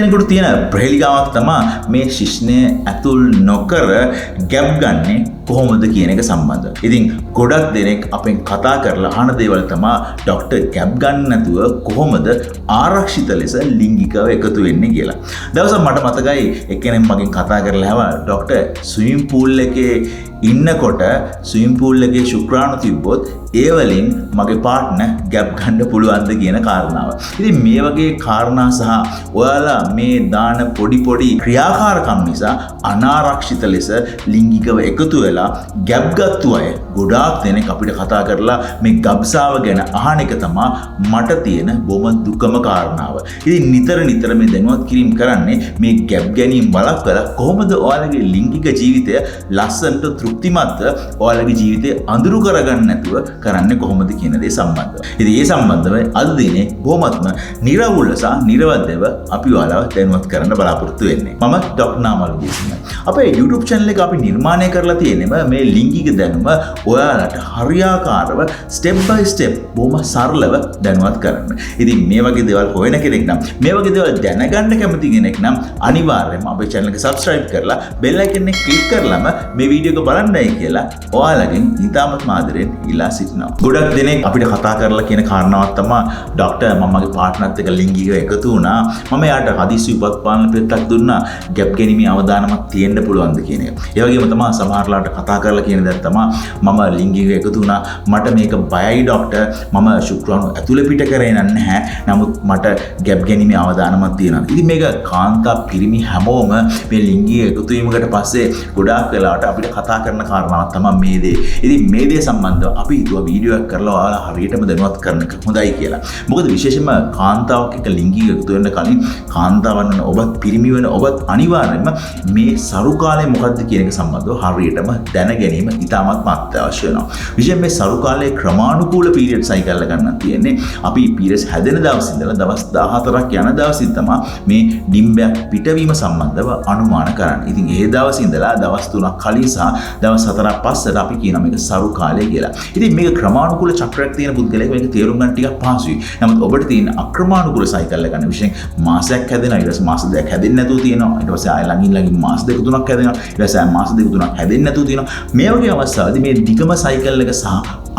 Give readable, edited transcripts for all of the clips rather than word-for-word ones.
කෙනෙකුට තියෙන ප්‍රහෙලිකාවක් තමයි මේ ශිෂ්ණය ඇතුල් නොකර ගැප් ගන්නේ කොහොමද කියන එක සම්බන්ධව. ඉතින් ගොඩක් දෙනෙක් අපෙන් කතා කරලා අහන දේවල් තමයි ડોක්ටර් ගැප් ගන්න නැතුව කොහොමද ආරක්ෂිත ලෙස ලිංගිකව එකතු වෙන්නේ කියලා. දවසක් මට මතකයි එක්කෙනෙක් මගෙන් කතා කරලා ආවා ડોක්ටර් ස්විමින් pool එකේ ඉන්නකොට ස්විමින් pool එකේ ශුක්‍රාණු තිබ්බොත් ඒ වලින් මගේ පාර්ට්නර් ගැප් ගන්න පුළුවන්ද කියන කාරණාව. ඉතින් මේ වගේ කාරණා සහ ඔයාලා මේ දාන පොඩි ක්‍රියාකාරකම් නිසා අනාරක්ෂිත ලෙස ලිංගිකව එකතු වෙලා ගැප් ගත්තු අය ගොඩාක් දෙනෙක් අපිට කතා කරලා මේ ගබ්සාව ගැන අහන එක තමයි මට තියෙන බොහොම දුකම කාරණාව. ඉතින් නිතර මේ දැනුවත් කිරීම කරන්නේ මේ ගැප් ගැනීම බලකලා කොහොමද ඔයාලගේ ලිංගික ජීවිතය ලස්සනට තෘප්තිමත්ව ඔයාලගේ ජීවිතය අඳුරු කරගන්න නැතුව කරන්නේ කොහොමද කියන දේ සම්බන්ධව. ඉතින් ඒ සම්බන්ධව අද දිනේ බොහොමත්ම නිර්වුල් සහ නිර්වද්‍යව අපි ඔයාලව දැනුවත් කරන්න බලාපොරොත්තු වෙන්නේ. මම ඩොක්ටර් නාමල් විජේසිංහ. අපේ YouTube channel එක අපි නිර්මාණය කරලා තියෙන්නේ මේ ලිංගික දැනුම ඔයාලට හරියාකාරව step by step බොහොම සරලව දැනුවත් කරන්න. ඉතින් මේ වගේ දේවල් හොයන කෙනෙක් නම් මේ වගේ දේවල් දැනගන්න කැමති කෙනෙක් නම් අනිවාර්යයෙන්ම අපේ channel එක subscribe කරලා bell icon එක click කරලම මේ වීඩියෝ එක බලන්නයි කියලා ඔයාලගෙන් ඉතාමත් ආදරෙන් ඉල්ලා සිටිනවා. ගොඩක් දෙනෙක් අපිට කතා කරලා කියන කාරණාවක් තමයි ડોක්ටර් මම මගේ පාර්ට්නර්ත් එක්ක ලිංගිකව එකතු වුණා. මම යාට හදිසි උපත්පාදන පෙත්තක් දුන්නා. ගැප් ගැනීමේ අවදානමක් තියෙන්න පුළුවන්ද කියන එක. ඒ වගේම තමයි සමහරලාට කතා කරලා කියන දේ තමයි මම ලිංගිකව එකතු වුණා. මට මේක බයයි ડોක්ටර්. මම ශුක්‍රාණු ඇතුළේ පිට කරේ නැහැ. නමුත් මට ගැප් ගැනීමේ අවදානමක් තියෙනවා. ඉතින් මේක කාන්තා පිරිමි හැමෝම මේ ලිංගික එකතු වීමකට පස්සේ ගොඩාක් වෙලාවට අපිට කතා කරන කාරණාවක් තමයි මේ දේ. ඉතින් මේ දේ සම්බන්ධව අපි හිතුවා වීඩියෝ එකක් කරලා ඔයාලා හරියටම දැනුවත් කරන්න හොඳයි කියලා. මොකද විශේෂයෙන්ම කාන්තාවක් එක්ක ලිංගික එකතු වෙන්න කලින් කාන්තාවන් වෙන ඔබත් පිරිමි වෙන ඔබත් අනිවාර්යයෙන්ම මේ සරු කාලය මොකක්ද කියන එක සම්බන්ධව හරියටම දැන ගැනීම ඉතාමත් අත්‍යවශ්‍ය වෙනවා. විශේෂයෙන් මේ සරු කාලයේ ක්‍රමානුකූල පීරියඩ් සයිකල් එක ගන්න තියෙන්නේ. අපි පීරියඩ්ස් හැදෙන දවස් ඉඳලා දවස් 14ක් යන දවසින් තමයි මේ ඩිම්බයක් පිටවීම සම්බන්ධව අනුමාන කරන්නේ. ඉතින් ඒ දවස් ඉඳලා දවස් 3ක් කලින් සහ දවස් 4ක් පස්සට අපි කියනවා මේක සරු කාලය කියලා. ඉතින් මේක ක්‍රමානුකූල චක්‍රයක් තියෙන පුද්ගලයෙක් මේක තේරුම් ගන්න ටිකක් පහසුයි. නමුත් ඔබට තියෙන අක්‍රමානුකූල සයිකල් එක ගන්න විශේෂයෙන් මාසයක් හැදෙනවා ඊට පස්සේ මාස දෙකක් හැදෙන්නේ නැතුව තියෙනවා. ඊට පස්සේ ආයෙ ළඟින් මාස දෙක තුනක් හැදෙනවා. ඊට පස්සේ ආයෙ මාස දෙක තුනක් හැදෙන්නේ නැතුව තියෙනවා. මේ වගේ අවස්ථාවලදී මේ දිගම සයිකල් එක සහ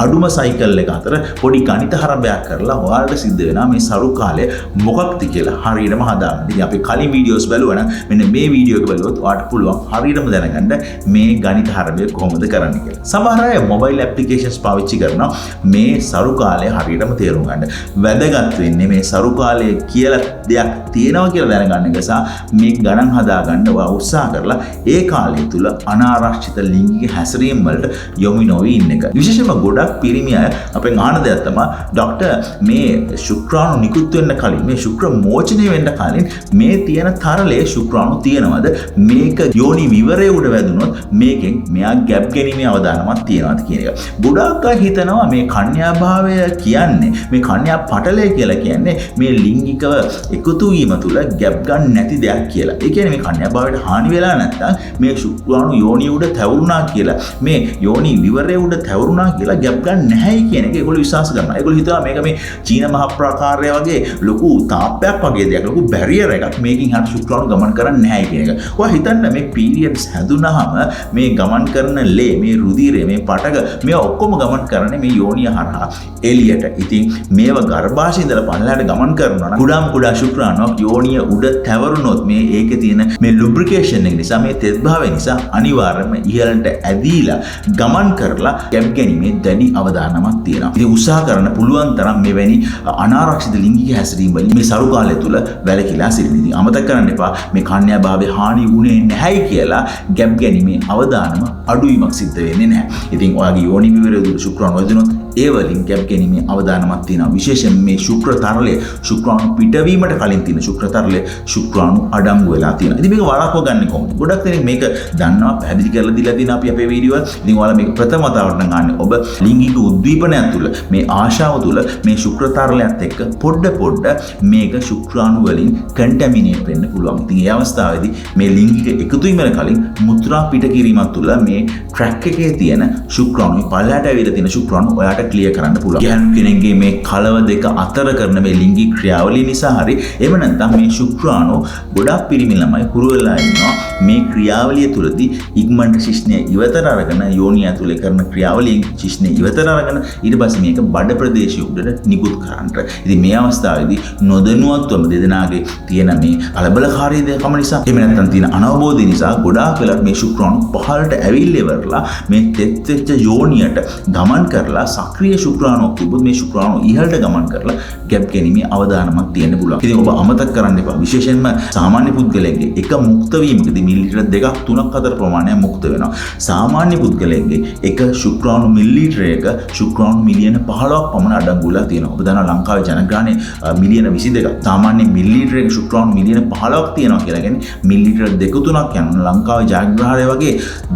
අඩුම සයිකල් එක අතර පොඩි ගණිත හරබයක් කරලා ඔයාලට සිද්ධ වෙනවා මේ සරු කාලය මොකක්ද කියලා හරියටම හදාගන්න. ඉතින් අපි කලින් වීඩියෝස් බලුවා නම් මෙන්න මේ වීඩියෝ එක බලුවොත් ඔයාලට පුළුවන් හරියටම දැනගන්න මේ ගණිත හරබය කොහොමද කරන්නේ කියලා. සමහර අය මොබයිල් ඇප්ලිකේෂන්ස් පාවිච්චි කරනවා මේ සරු කාලය හරියටම තේරුම් ගන්න. වැදගත් වෙන්නේ මේ සරු කාලය කියලා දෙයක් තියෙනවා කියලා දැනගන්න එක සහ මේ ගණන් හදාගන්න ඔයා උත්සාහ කරලා ඒ කාලය තුල අනාරක්ෂිත ලිංගික හැසිරීම් වලට යොමු නොවී ඉන්න එක. විශේෂයෙන්ම ගොඩක් පිරිමි අය අපෙන් අහන දෙයක් තමයි ડોක්ටර් මේ ශුක්‍රාණු නිකුත් වෙන්න කලින් මේ ශුක්‍ර මෝචනය වෙන්න කලින් මේ තියෙන තරලයේ ශුක්‍රාණු තියෙනවද? මේක යෝනි විවරයේ උඩ වැදුනොත් මේකෙන් මෙයා ගැප් ගැනීමේ අවදානමක් තියෙනවාද කියන එක. ගොඩාක් අය හිතනවා මේ කන්‍යා භාවය කියන්නේ මේ කන්‍යා පටලය කියලා කියන්නේ මේ ලිංගිකව එකතු වීම තුල ගැප් ගන්න නැති දෙයක් කියලා. ඒ කියන්නේ මේ කන්‍යා භාවයට හානි වෙලා නැත්නම් මේ ශුක්‍රාණු යෝනිය උඩ තැවුරුණා කියලා මේ යෝනි විවරයේ උඩ තැවුරුණා කියලා ගැප් ගන්න නැහැයි කියන එක ඒගොල්ලෝ විශ්වාස කරනවා. ඒගොල්ලෝ හිතනවා මේක මේ චීන මහ ප්‍රාකාරය වගේ ලොකු තාප්පයක් වගේ දෙයක්, ලොකු බැරියර් එකක් මේකෙන් හරියට ශුක්‍රාණු ගමන් කරන්නේ නැහැ කියන එක. ඔයා හිතන්න මේ පීරියඩ්ස් හැදුනහම මේ ගමන් කරන ලේ, මේ රුධිරය, මේ පටක මේවා ඔක්කොම ගමන් කරන්නේ මේ යෝනිය හරහා එළියට. ඉතින් මේවා ගර්භාෂයේ ඉඳලා පල්ලයට ගමන් කරනවා නම් කුඩා ශුක්‍රාණුවක් යෝනිය උඩ තැවරුනොත් මේ ඒකේ තියෙන මේ ලුබ්‍රිකේෂන් එක නිසා, මේ තෙත්භාවය නිසා අනිවාර්යයෙන්ම ඉහළට ඇදීලා ගමන් කරලා ගැප් ගැනීමේ දැඩි අවදානමක් තියෙනවා. ඉතින් උත්සාහ කරන්න පුළුවන් තරම් මෙවැනි අනාරක්ෂිත ලිංගික හැසිරීම් වලින් මේ සරු කාලය තුල වැළකීලා සිටින්න. ඉතින් අමතක කරන්න එපා මේ කන්‍යා භාවයේ හානි වුණේ නැහැයි කියලා ගැප් ගැනීමේ අවදානම අඩුවීමක් සිද්ධ වෙන්නේ නැහැ. ඉතින් ඔයාගේ යෝනි විවරය තුල ශුක්‍රාණු වදිනොත් ඒ වලින් ගැප් ගැනීමේ අවදානමක් තියෙනවා. විශේෂයෙන් මේ ශුක්‍ර තරලය ශුක්‍රාණු පිටවීමට කලින් තියෙන ශුක්‍ර තරලය ශුක්‍රාණු අඩංගු වෙලා තියෙනවා. ඉතින් මේක වළක්ව ගන්න කොහොමද? ගොඩක් දෙනෙක් මේක දන්නවා, පැහැදිලි කරලා දීලා තියෙනවා අපි අපේ වීඩියෝ වල. ඉතින් ඔයාලා මේක ප්‍රථම වතාවට නම් ගන්න ඔබ ලිංගික උද්දීපනයක් තුළ මේ ආශාව තුළ මේ ශුක්‍ර තරලයත් එක්ක පොඩ මේක ශුක්‍රාණු වලින් කන්ටැමිනේට් වෙන්න පුළුවන්. ඉතින් ඒ අවස්ථාවේදී මේ ලිංගික එකතු වීම කලින් මුත්‍රා පිට කිරීමත් තුළ මේ ට්‍රැක් එකේ තියෙන ශුක්‍රාණු පල්ලයට ඇවිල්ලා තියෙන ශුක්‍රාණු ඔයාට ක්ලියර් කරන්න පුළුවන්. ගැහැණු කෙනෙක්ගේ මේ කලව දෙක අතර කරන මේ ලිංගික ක්‍රියාවලිය නිසා හරි එහෙම නැත්නම් මේ ශුක්‍රාණු ගොඩක් පිරිමි ළමයි හුරු වෙලා ඉන්නවා මේ ක්‍රියාවලිය තුළදී ඉක්මනට ශිෂ්ණය ඉවතට අරගෙන යෝනිය ඇතුලේ කරන ක්‍රියාවලියෙන් ශිෂ්ණය ඉවතට අරගෙන ඊට පස්සේ මේක බඩ ප්‍රදේශය උඩට නිකුත් කරන්නට. ඉතින් මේ අවස්ථාවේදී නොදැනුවත්වම දෙදෙනාගේ තියෙන මේ අලබලකාරී දෙකම නිසා එහෙම නැත්නම් තියෙන අනවබෝධය නිසා ගොඩාක් වෙලාවට මේ ශුක්‍රාණු පහළට ඇවිල්ලා ඉවරලා මේ තෙත් වෙච්ච යෝනියට ගමන් කරලා සක්‍රීය ශුක්‍රාණුවක් තිබුත් මේ ශුක්‍රාණු ඉහළට ගමන් කරලා ගැප් ගැනීමේ අවදානමක් තියෙන්න පුළුවන්. ඉතින් ඔබ අමතක කරන්න එපා. විශේෂයෙන්ම සාමාන්‍ය පුද්ගලයෙක්ගේ එක මුක්ත වීමකදී මිලිලීටර් 2ක් 3ක් අතර ප්‍රමාණයක් මුක්ත වෙනවා. සාමාන්‍ය පුද්ගලයෙක්ගේ එක ශුක්‍රාණු මිලිලීටරයක ශුක්‍රාණු මිලියන 15ක් පමණ අඩංගු වෙලා තියෙනවා. ඔබ දන්නවා ලංකාවේ ජනගහනය මිලියන 22ක්. සාමාන්‍ය මිලිලීටරයක ශුක්‍රාණු මිලියන 15ක් තියෙනවා කියලා කියන්නේ මිලිලීටර් 2-3ක් යන ලංකාවේ ජයග්‍රහණය වගේ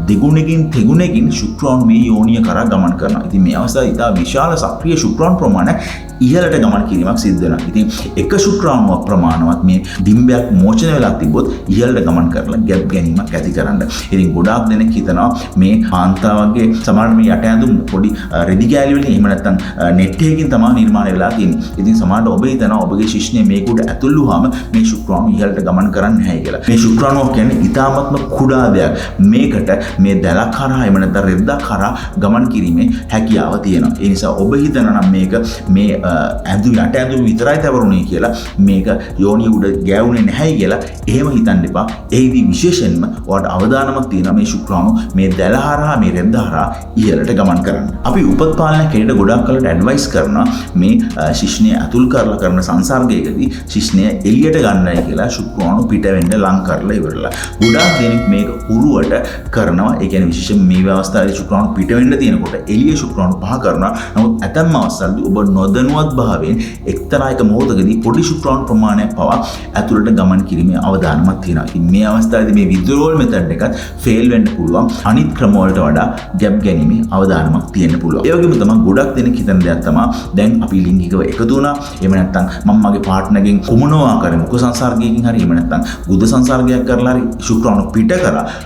දෙගුණකින් තෙගුණකින් ශුක්‍රාණු මේ යෝනිය කරා ගමන් කරනවා. ඉතින් මේ අවස්ථාවේ ඉතා විශාල සක්‍රීය ශුක්‍රාණු ප්‍රමාණයක් ඉහළට ගමන් කිරීමක් සිද්ධ වෙනවා. ඉතින් එක ශුක්‍රාණුවක් ප්‍රමාණවත් මේ ඩිම්බයක් මෝචනය වෙලා තිබ්බොත් ඉහළට ගමන් කරලා ගැප් ගැනීමක් ඇති කරන්න. ඉතින් ගොඩාක් දෙනෙක් හිතනවා මේ කාන්තාවගේ සමහර මේ යට ඇඳුම් පොඩි රෙදි කෑලි වලින් එහෙම නැත්නම් net එකකින් තමයි නිර්මාණය වෙලා තියෙන්නේ. ඉතින් සමහරට ඔබ හිතනවා ඔබගේ ශිෂ්ණය මේකට ඇතුල් වුවාම මේ ශුක්‍රාණු ඉහළට ගමන් කරන්නේ නැහැ කියලා. මේ ශුක්‍රාණුව කියන්නේ ඉතාමත්ම කුඩා දෙයක්. මේකට මේ දැලක් හරහා එහෙම නැත්නම් රෙද්දක් හරහා ගමන් කිරීමේ හැකියාව තියෙනවා. ඒ නිසා ඔබ හිතනවා නම් මේක මේ ඇඳුම් යට ඇඳුම් විතරයි තවරුනේ කියලා මේක යෝනිය උඩ ගෑවුනේ නැහැයි කියලා එහෙම හිතන්න එපා. ඒදී විශේෂයෙන්ම ඔයාලට අවදානමක් තියෙනවා මේ ශුක්‍රාණු මේ දැල හරහා මේ රෙද්ද හරහා ඉහළට ගමන් කරන්න. අපි උපත් පාලන කෙනෙකුට ගොඩාක් කලට ඇඩ්වයිස් කරනවා මේ ශිෂ්ණය අතුල් කරලා කරන සංසර්ගයකදී ශිෂ්ණය එළියට ගන්නයි කියලා ශුක්‍රාණු පිට වෙන්න ලං කරලා ඉවරලා. ගොඩාක් දෙනෙක් මේක උරුවට කරනවා. ඒ කියන්නේ විශේෂයෙන් මේ අවස්ථාවේ ශුක්‍රාණු පිට වෙන්න තියෙනකොට එළිය ශුක්‍රාණු පහ කරනවා. නමුත් ඇතැම් අවස්ථාවලදී ඔබ නොදැනුවත් භාවයෙන් එක්තරා එක මොහොතකදී පොඩි ශුක්‍රාණු ප්‍රමාණයක් පවා ඇතුළට ගමන් කිරීමේ අවදානමක් තියෙනවා. ඉතින් මේ අවස්ථාවේදී මේ withdrawal method එකත් fail වෙන්න පුළුවන්. අනිත් ක්‍රම වලට වඩා ගැප් ගැනීමේ අවදානමක් තියෙන්න පුළුවන්. ඒ වගේම තමයි ගොඩක් දෙනෙක් හිතන දෙයක් තමයි දැන් අපි ලිංගිකව එකතු වුණා. එහෙම නැත්නම් මම මගේ පාර්ට්නර්ගෙන් කුමන ආකාරයේ මුඛ සංසර්ගයකින් හරි එහෙම නැත්නම් ගුද සංසර්ගයක් කරලා හරි ශුක්‍රාණු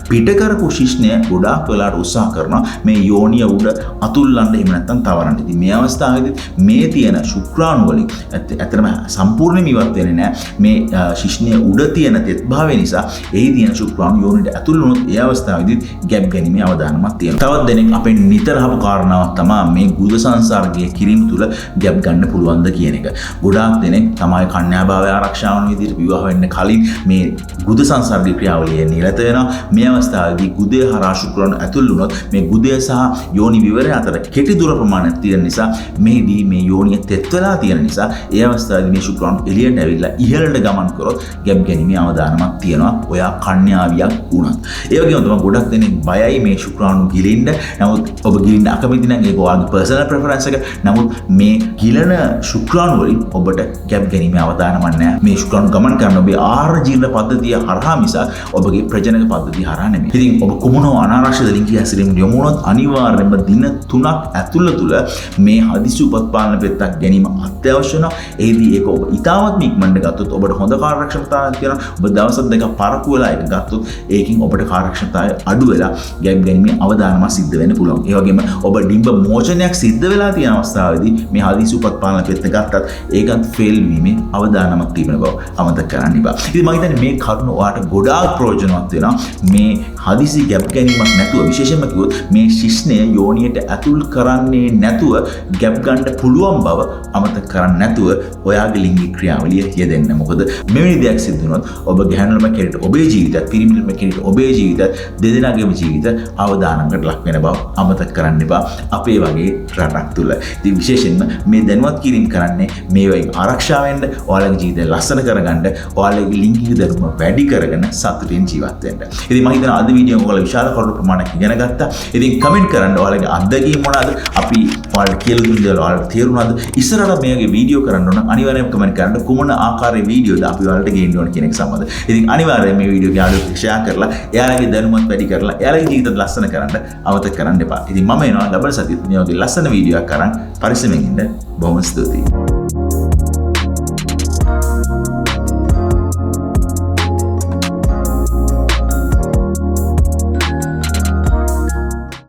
පිට කරපු ශිෂ්ණය ගොඩාක් වෙලාවට උත්සාහ කරනවා මේ යෝනිය උඩ අතුල්ලන්න එහෙම නැත්නම් තවරන්න. ඉතින් මේ අවස්ථාවේදී මේ තියෙන ශුක්‍රාණු වලින් ඇත්තටම සම්පූර්ණයෙන්ම ඉවත් වෙන්නේ නැහැ. මේ ශිෂ්ණය උඩ තියෙන තෙත්භාවය නිසා එහි තියෙන ශුක්‍රාණු යෝනියට ඇතුල් වුණොත් ඒ අවස්ථාවේදී ගැප් ගැනීමේ අවදානමක් තියෙනවා. තවත් දෙනෙක් අපෙන් නිතර අහපු කාරණාවක් තමයි මේ ගුද සංසර්ගය කිරීම තුළ ගැප් ගන්න පුළුවන්ද කියන එක. ගොඩාක් දෙනෙක් තමයි කන්‍යාභාවය ආරක්ෂා වන විදිහට විවාහ වෙන්න කලින් මේ ගුද සංසර්ග ක්‍රියාවලිය නිරත වෙනවා. මේ අවස්ථාවේදී ගුදය හරහා ශුක්‍රාණු ඇතුල් වුණොත් මේ ගුදය සහ යෝනි විවරය අතර කෙටි දුර ප්‍රමාණයක් තියෙන නිසා මේදී මේ යෝනිය තෙත් වෙලා තියෙන නිසා ඒ අවස්ථාවේදී මේ ශුක්‍රාණු එළියට ඇවිල්ලා ඉහළට ගමන් කරොත් ගැප් ගැනීමේ අවදානමක් තියෙනවා. ඔයා කන්‍යාවියක් වුණත්. ඒ වගේම තමයි ගොඩක් දෙනෙක් බයයි මේ ශුක්‍රාණු ගිලින්න. නමුත් ඔබ ගිලින්න අකමැති නම් ඒක ඔයාගේ පර්සනල් ප්‍රෙෆරන්ස් එක. නමුත් මේ ගිලන ශුක්‍රාණු වලින් ඔබට ගැප් ගැනීමේ අවදානමක් නැහැ. මේ ශුක්‍රාණු ගමන් කරන ඔබේ ආහාර ජීර්ණ පද්ධතිය හරහා මිස ඔබගේ ප්‍රජනක පද්ධතිය හරහා නෙමෙයි. ඉතින් ඔබ කුමනෝ අනාරක්ෂිත ලිංගික හැසිරීමට යොමු වුණොත් අනිවාර්යයෙන්ම දින 3ක් ඇතුළත තුල මේ හදිසි උපත් පාලන පෙත්තක් ගැනීම අත්‍යවශ්‍ය වෙනවා. ඒදී ඒක ඔබ ඉතාමත් ඉක්මනට ගත්තොත් ඔබට හොඳ කාර්යක්ෂමතාවයක් තියෙනවා. ඔබ දවස් දෙකක් පරක්කු වෙලා ඒක ගත්තොත් ඒකින් ඔබට කාර්යක්ෂමතාවය අඩු වෙලා ගැප් ගැනීමේ අවදානමක් සිද්ධ වෙන්න පුළුවන්. ඒ වගේම ඔබ ඩිම්බ මෝචනයක් සිද්ධ වෙලා තියෙන අවස්ථාවේදී මේ හදිසි උපත් පාලන පෙත්ත ගත්තත් ඒකත් ෆේල් වීමේ අවදානමක් තිබෙන බව අමතක කරන්න එපා. ඉතින් මම හිතන්නේ මේ කරුණ ඔයාලට ගොඩාක් ප්‍රයෝජනවත් වෙනවා. මේ හදිසි ගැප් ගැනීමක් නැතුව විශේෂයෙන්ම කිව්වොත් මේ ශිෂ්ණය යෝනියට ඇතුල් කරන්නේ නැතුව ගැප් ගන්න පුළුවන් බව අමතක කරන්නේ නැතුව ඔයාගේ ලිංගික ක්‍රියාවලිය යෙදෙන්න. මොකද මෙවැනි දෙයක් සිද්ධ වුණොත් ඔබ ගැහැණු ළම කෙනෙක්ට ඔබේ ජීවිතයත් පිරිමි ළම කෙනෙක්ට ඔබේ ජීවිතයත් දෙදෙනාගේම ජීවිත අවදානමකට ලක් වෙන බව අමතක කරන්න එපා. අපේ වගේ රටක් තුල. ඉතින් විශේෂයෙන්ම මේ දැනුවත් කිරීම කරන්නේ මේවෙන් ආරක්ෂා වෙන්න, ඔයාලගේ ජීවිතය ලස්සන කරගන්න, ඔයාලගේ ලිංගික ධර්ම වැඩි කරගෙන සතුටින් ජීවත් වෙන්න. ඉතින් මම හිතනවා අද වීඩියෝ එක ඔයාලා විශාල කරුණු ප්‍රමාණයක් ඉගෙන ගත්තා. ඉතින් කමෙන්ට් කරන්න ඔයාලගේ අත්දැකීම් මොනවාද? අපි ඔයාලට කියලා දුන්න දේ ඔයාලට තේරුණාද? ඉස්සරහට මේගේ වීඩියෝ කරන්න ඕන අනිවාර්යයෙන්ම කමෙන්ට් කරන්න කුමන ආකාරයේ වීඩියෝද අපි ඔයාලට ගේන්න ඕන කියන එක සම්බන්ධ. ඉතින් අනිවාර්යයෙන් මේ වීඩියෝ යාළුවෝ ෂෙයා කරලා එයාලගේ දැනුමත් වැඩි කරලා එයාලගේ ජීවිතය ලස්සන කරන්න අමතක කරන්න එපා. ඉතින් මම එනවා ඩබල් සතියේ මේ වගේ ලස්සන වීඩියෝ එකක් කරන් පරිස්සමෙන් ඉන්න. බොහොම ස්තුතියි.